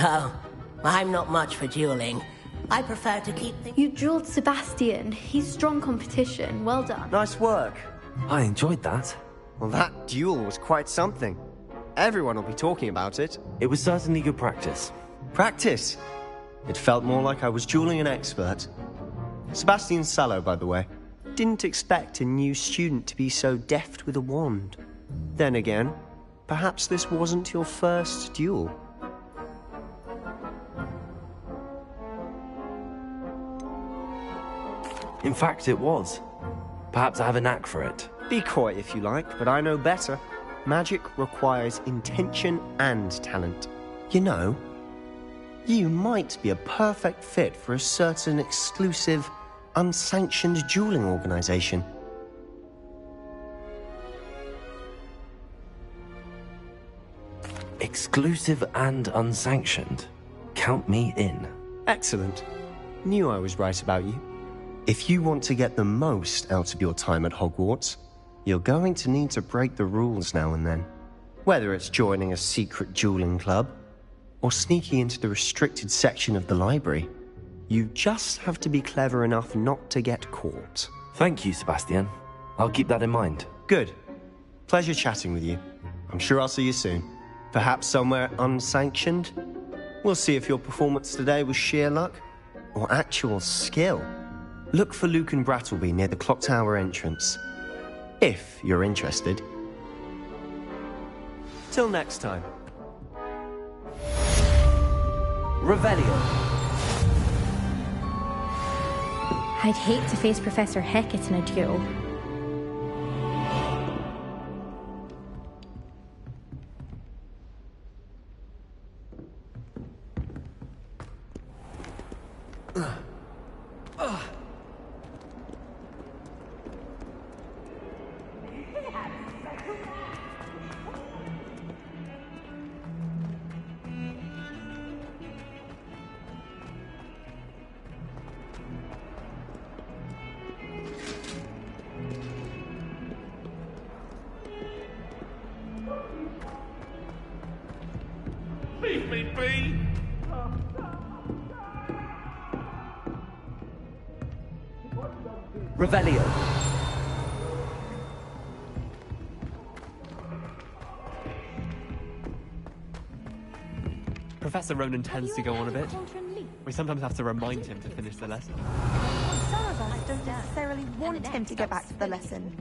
Oh, I'm not much for dueling. I prefer to keep things... You dueled Sebastian. He's strong competition. Well done. Nice work. I enjoyed that. Well, that duel was quite something. Everyone will be talking about it. It was certainly good practice. Practice? It felt more like I was dueling an expert. Sebastian Sallow, by the way. Didn't expect a new student to be so deft with a wand. Then again, perhaps this wasn't your first duel. In fact, it was. Perhaps I have a knack for it. Be coy if you like, but I know better. Magic requires intention and talent. You know, you might be a perfect fit for a certain exclusive, unsanctioned dueling organization. Exclusive and unsanctioned. Count me in. Excellent. Knew I was right about you. If you want to get the most out of your time at Hogwarts, you're going to need to break the rules now and then. Whether it's joining a secret dueling club, or sneaking into the restricted section of the library, you just have to be clever enough not to get caught. Thank you, Sebastian. I'll keep that in mind. Good. Pleasure chatting with you. I'm sure I'll see you soon. Perhaps somewhere unsanctioned? We'll see if your performance today was sheer luck, or actual skill. Look for Lucan Brattleby near the Clock Tower entrance. If you're interested. Till next time. Revelio. I'd hate to face Professor Hecat in a duel. Leave me be! Revelio. Professor Ronan tends to go on a bit. We sometimes have to remind him to finish the lesson. Some of us don't necessarily want him to go back to the lesson.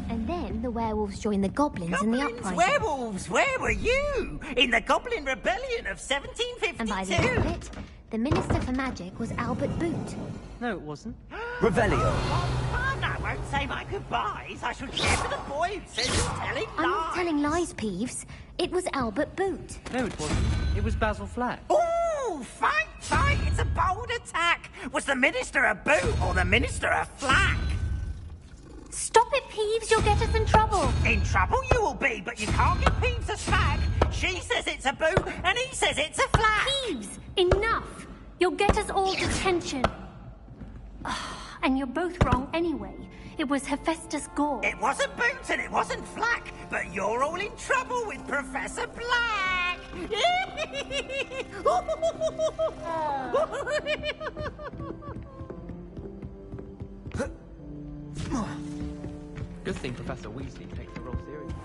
And then the werewolves joined the goblins in the uprising. Werewolves! Where were you? In the Goblin Rebellion of 1752? And by the end of it, the Minister for Magic was Albert Boot. No, it wasn't. Revelio. Fun! I won't say my goodbyes. I shall care for the boy who says you're telling lies. I'm not telling lies, Peeves. It was Albert Boot. No, it wasn't. It was Basil Flack. Ooh, fight, fight! It's a bold attack. Was the Minister a boot or the Minister a flack? Stop it, Peeves. You'll get us in trouble. In trouble you will be, but you can't give Peeves a smack. She says it's a boot, and he says it's a flack. Peeves, enough. You'll get us all detention. And you're both wrong anyway. It was Hephaestus Gore. It wasn't boot and it wasn't flack, but you're all in trouble with Professor Black. Good thing Professor Weasley takes the role seriously.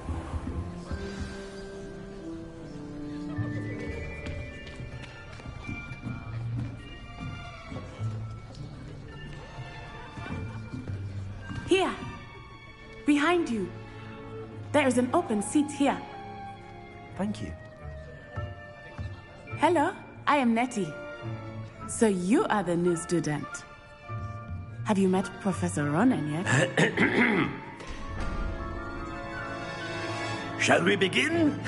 Here, behind you. There is an open seat here. Thank you. Hello, I am Nettie. So you are the new student. Have you met Professor Ronan yet? Shall we begin?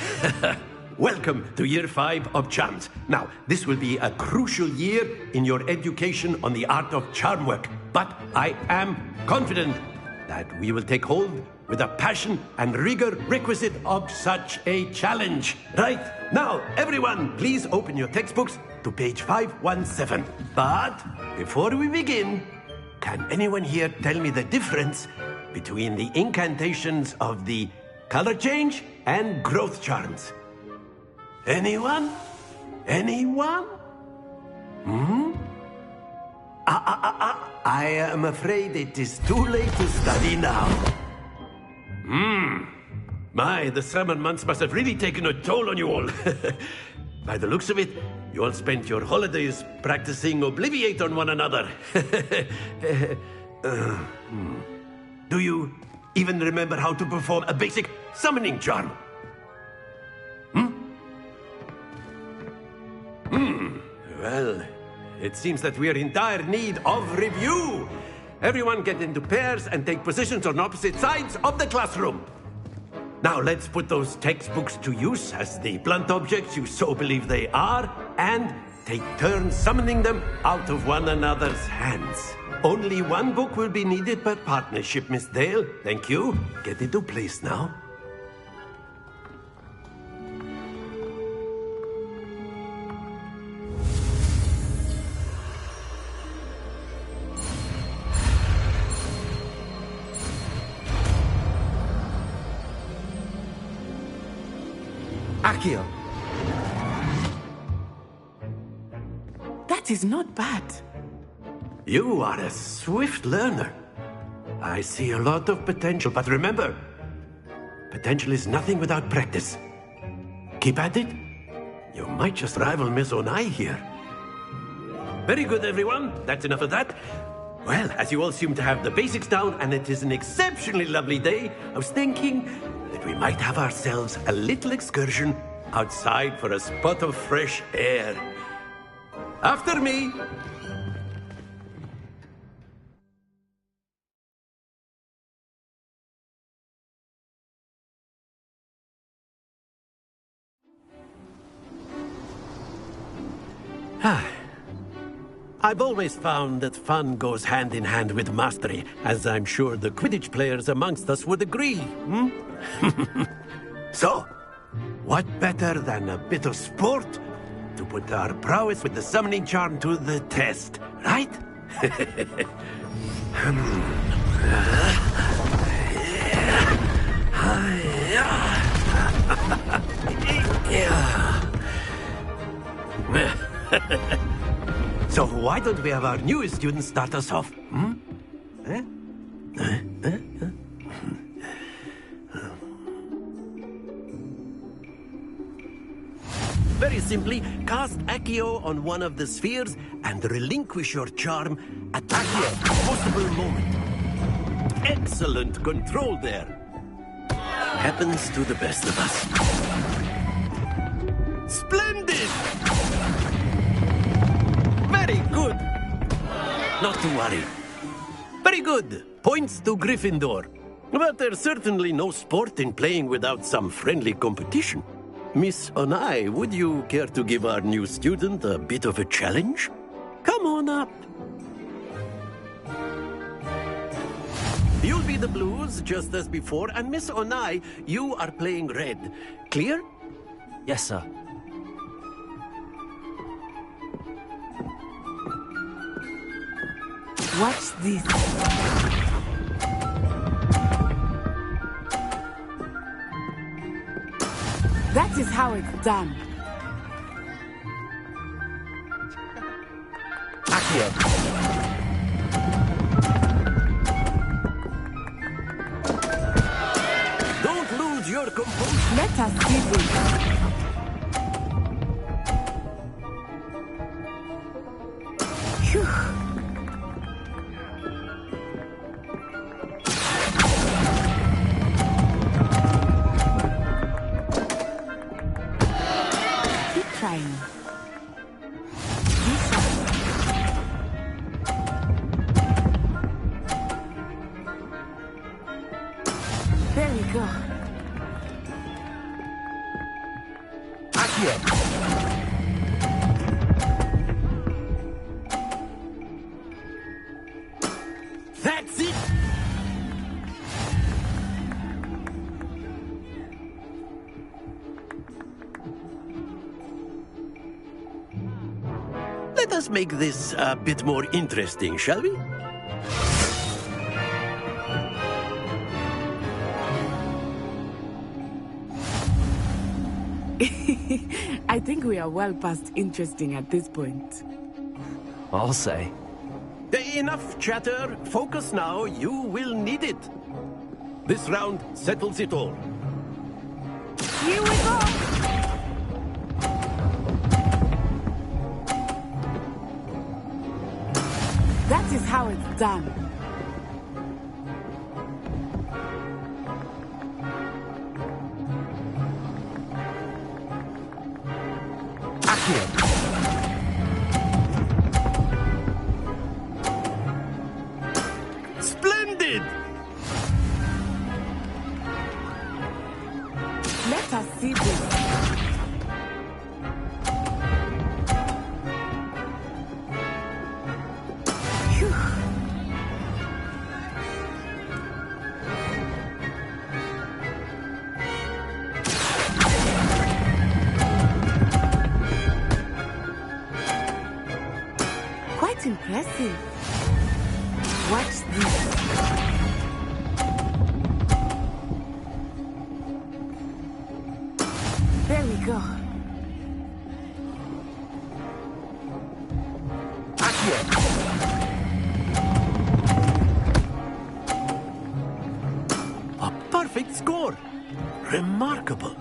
Welcome to Year 5 of Charms. Now, this will be a crucial year in your education on the art of charm work, but I am confident that we will take hold with the passion and rigor requisite of such a challenge. Right, now, everyone, please open your textbooks to page 517. But before we begin, can anyone here tell me the difference between the incantations of the color change, and growth charms. Anyone? Anyone? I am afraid it is too late to study now. My, the summer months must have really taken a toll on you all. By the looks of it, you all spent your holidays practicing Obliviate on one another. Do you even remember how to perform a basic summoning charm? Well, it seems that we are in dire need of review. Everyone get into pairs and take positions on opposite sides of the classroom. Now let's put those textbooks to use as the blunt objects you so believe they are, and take turns summoning them out of one another's hands. Only one book will be needed per partnership, Miss Dale. Thank you. Get into place now. Accio. That is not bad. You are a swift learner. I see a lot of potential, but remember, potential is nothing without practice. Keep at it. You might just rival Miss Onai here. Very good, everyone. That's enough of that. Well, as you all seem to have the basics down, and it is an exceptionally lovely day, I was thinking that we might have ourselves a little excursion outside for a spot of fresh air. After me. I've always found that fun goes hand in hand with mastery, as I'm sure the Quidditch players amongst us would agree. So, what better than a bit of sport to put our prowess with the summoning charm to the test, right? So why don't we have our newest student start us off? Very simply, cast Accio on one of the spheres and relinquish your charm at the possible moment. Excellent control there. Happens to the best of us. Splendid! Very good. Not to worry. Very good. Points to Gryffindor. But there's certainly no sport in playing without some friendly competition. Miss Onai, would you care to give our new student a bit of a challenge? Come on up. You'll be the blues, just as before, and Miss Onai, you are playing red. Clear? Yes, sir. Watch this. That is how it's done. Accio. Don't lose your composure. Let us see this. Phew. There we go. Accio. That's it! Let us make this a bit more interesting, shall we? I think we are well past interesting at this point. I'll say. Enough chatter. Focus now. You will need it. This round settles it all. Here we go! That is how it's done. Splendid! Let us see this. Phew. Quite impressive. Watch this. There we go. A perfect score. Remarkable.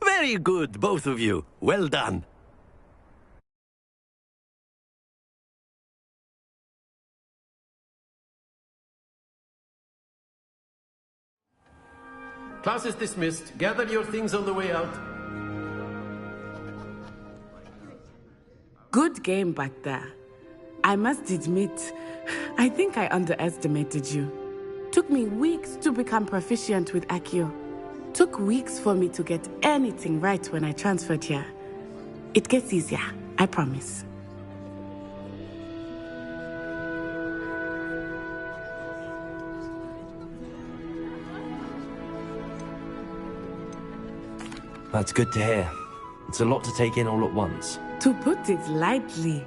Very good, both of you. Well done. Class is dismissed. Gather your things on the way out. Good game back there. I must admit, I think I underestimated you. Took me weeks to become proficient with Accio. Took weeks for me to get anything right when I transferred here. It gets easier, I promise. That's good to hear. It's a lot to take in all at once. To put it lightly,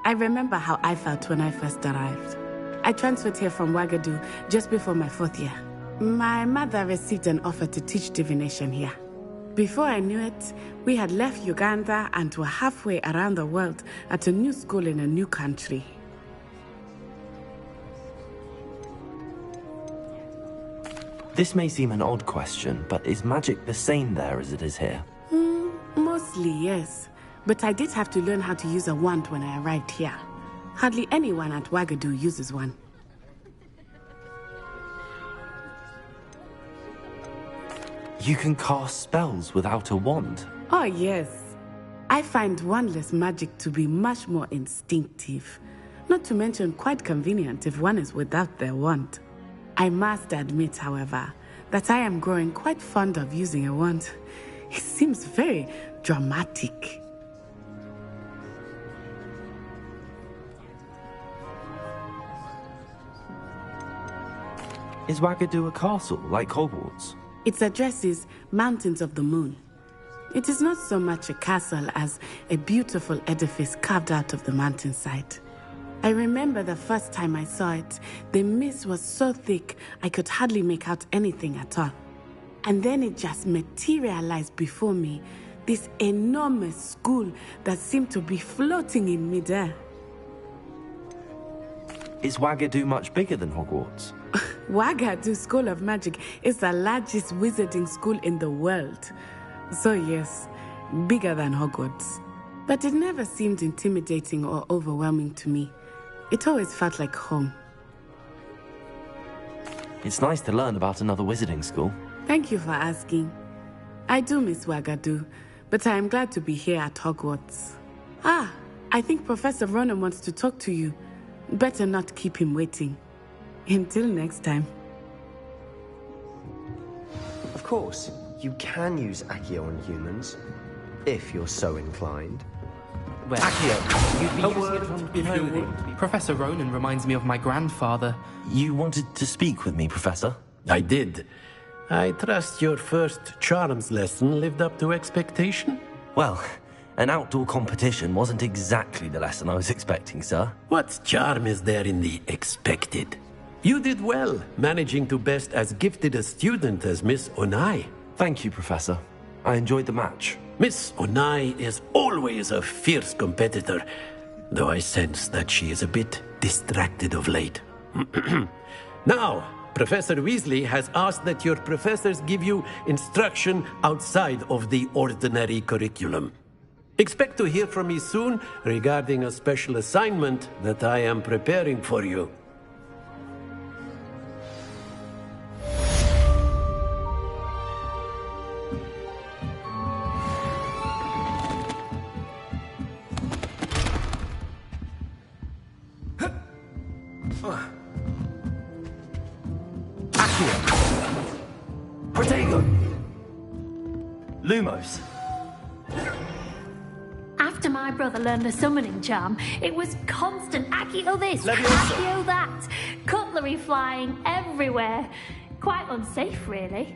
I remember how I felt when I first arrived. I transferred here from Ouagadougou just before my 4th year. My mother received an offer to teach divination here. Before I knew it, we had left Uganda and were halfway around the world at a new school in a new country. This may seem an odd question, but is magic the same there as it is here? Mostly, yes. But I did have to learn how to use a wand when I arrived here. Hardly anyone at Ouagadougou uses one. You can cast spells without a wand? Oh, yes. I find wandless magic to be much more instinctive. Not to mention quite convenient if one is without their wand. I must admit, however, that I am growing quite fond of using a wand. It seems very dramatic. Is Ouagadougou a castle, like Hogwarts? Its address is Mountains of the Moon. It is not so much a castle as a beautiful edifice carved out of the mountainside. I remember the first time I saw it, the mist was so thick I could hardly make out anything at all. And then it just materialized before me, this enormous school that seemed to be floating in midair. Is Ouagadougou much bigger than Hogwarts? Ouagadougou School of Magic is the largest wizarding school in the world. So yes, bigger than Hogwarts. But it never seemed intimidating or overwhelming to me. It always felt like home. It's nice to learn about another wizarding school. Thank you for asking. I do miss Ouagadougou, but I am glad to be here at Hogwarts. Ah, I think Professor Ronen wants to talk to you. Better not keep him waiting. Until next time. Of course, you can use Accio on humans, if you're so inclined. Well, Accio, you'd be using it on if you would. Professor Ronen reminds me of my grandfather. You wanted to speak with me, Professor? I did. I trust your first charms lesson lived up to expectation? Well, An outdoor competition wasn't exactly the lesson I was expecting, sir. What charm is there in the expected? You did well, managing to best as gifted a student as Miss Onai. Thank you, Professor. I enjoyed the match. Miss Onai is always a fierce competitor, though I sense that she is a bit distracted of late. Now, Professor Weasley has asked that your professors give you instruction outside of the ordinary curriculum. Expect to hear from me soon regarding a special assignment that I am preparing for you. Protego! Lumos! After my brother learned the summoning charm, it was constant Accio this, Leviosa. Accio that, cutlery flying everywhere. Quite unsafe, really.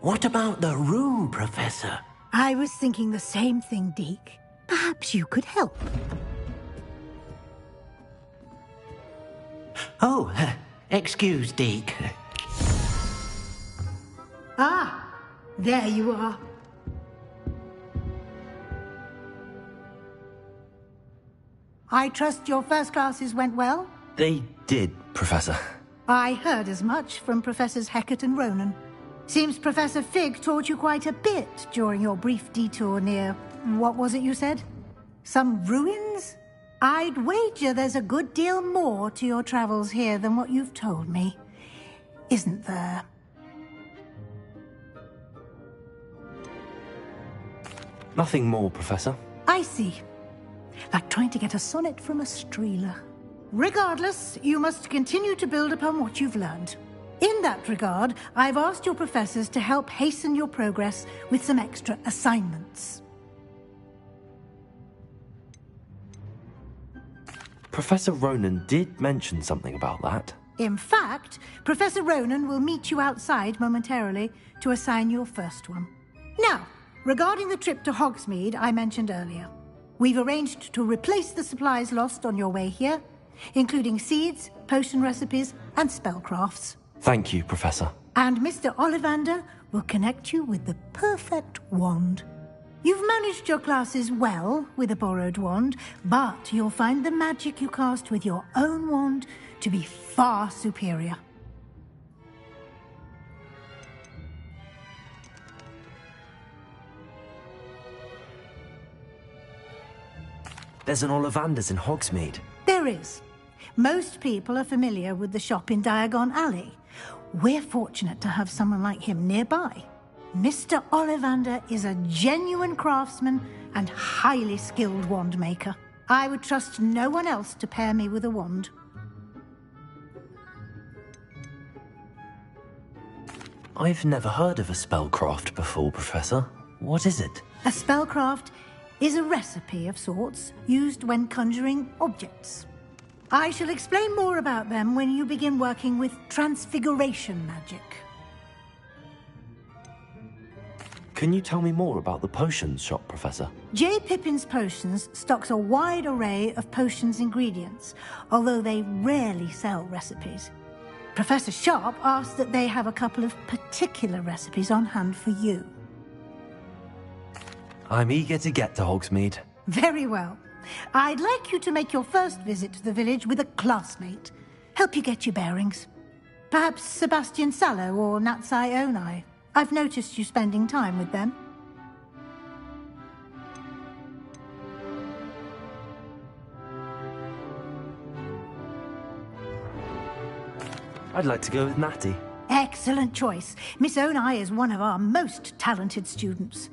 What about the room, Professor? I was thinking the same thing, Deke. Perhaps you could help. Oh, excuse, Deke. Ah, there you are. I trust your first classes went well? They did, Professor. I heard as much from Professors Hecat and Ronan. Seems Professor Fig taught you quite a bit during your brief detour near... what was it you said? Some ruins? I'd wager there's a good deal more to your travels here than what you've told me. Isn't there? Nothing more, Professor. I see. Like trying to get a sonnet from a streeler. Regardless, you must continue to build upon what you've learned. In that regard, I've asked your professors to help hasten your progress with some extra assignments. Professor Ronan did mention something about that. In fact, Professor Ronan will meet you outside momentarily to assign your first one. Now, regarding the trip to Hogsmeade I mentioned earlier, we've arranged to replace the supplies lost on your way here, including seeds, potion recipes, and spellcrafts. Thank you, Professor. And Mr. Ollivander will connect you with the perfect wand. You've managed your classes well with a borrowed wand, but you'll find the magic you cast with your own wand to be far superior. There's an Ollivander's in Hogsmeade. There is. Most people are familiar with the shop in Diagon Alley. We're fortunate to have someone like him nearby. Mr. Ollivander is a genuine craftsman and highly skilled wand maker. I would trust no one else to pair me with a wand. I've never heard of a spellcraft before, Professor. What is it? A spellcraft is a recipe of sorts used when conjuring objects. I shall explain more about them when you begin working with transfiguration magic. Can you tell me more about the potions shop, Professor? J. Pippin's Potions stocks a wide array of potions ingredients, although they rarely sell recipes. Professor Sharp asked that they have a couple of particular recipes on hand for you. I'm eager to get to Hogsmeade. Very well. I'd like you to make your first visit to the village with a classmate. Help you get your bearings. Perhaps Sebastian Sallow or Natsai Onai. I've noticed you spending time with them. I'd like to go with Natty. Excellent choice. Miss Onai is one of our most talented students.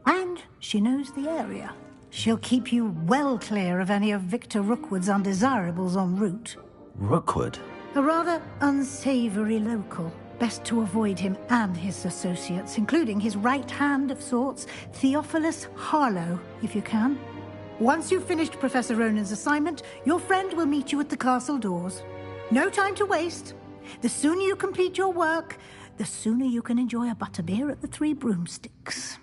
And she knows the area. She'll keep you well clear of any of Victor Rookwood's undesirables en route. Rookwood? A rather unsavory local. Best to avoid him and his associates, including his right hand of sorts, Theophilus Harlow, if you can. Once you've finished Professor Ronan's assignment, your friend will meet you at the castle doors. No time to waste. The sooner you complete your work, the sooner you can enjoy a butterbeer at the Three Broomsticks.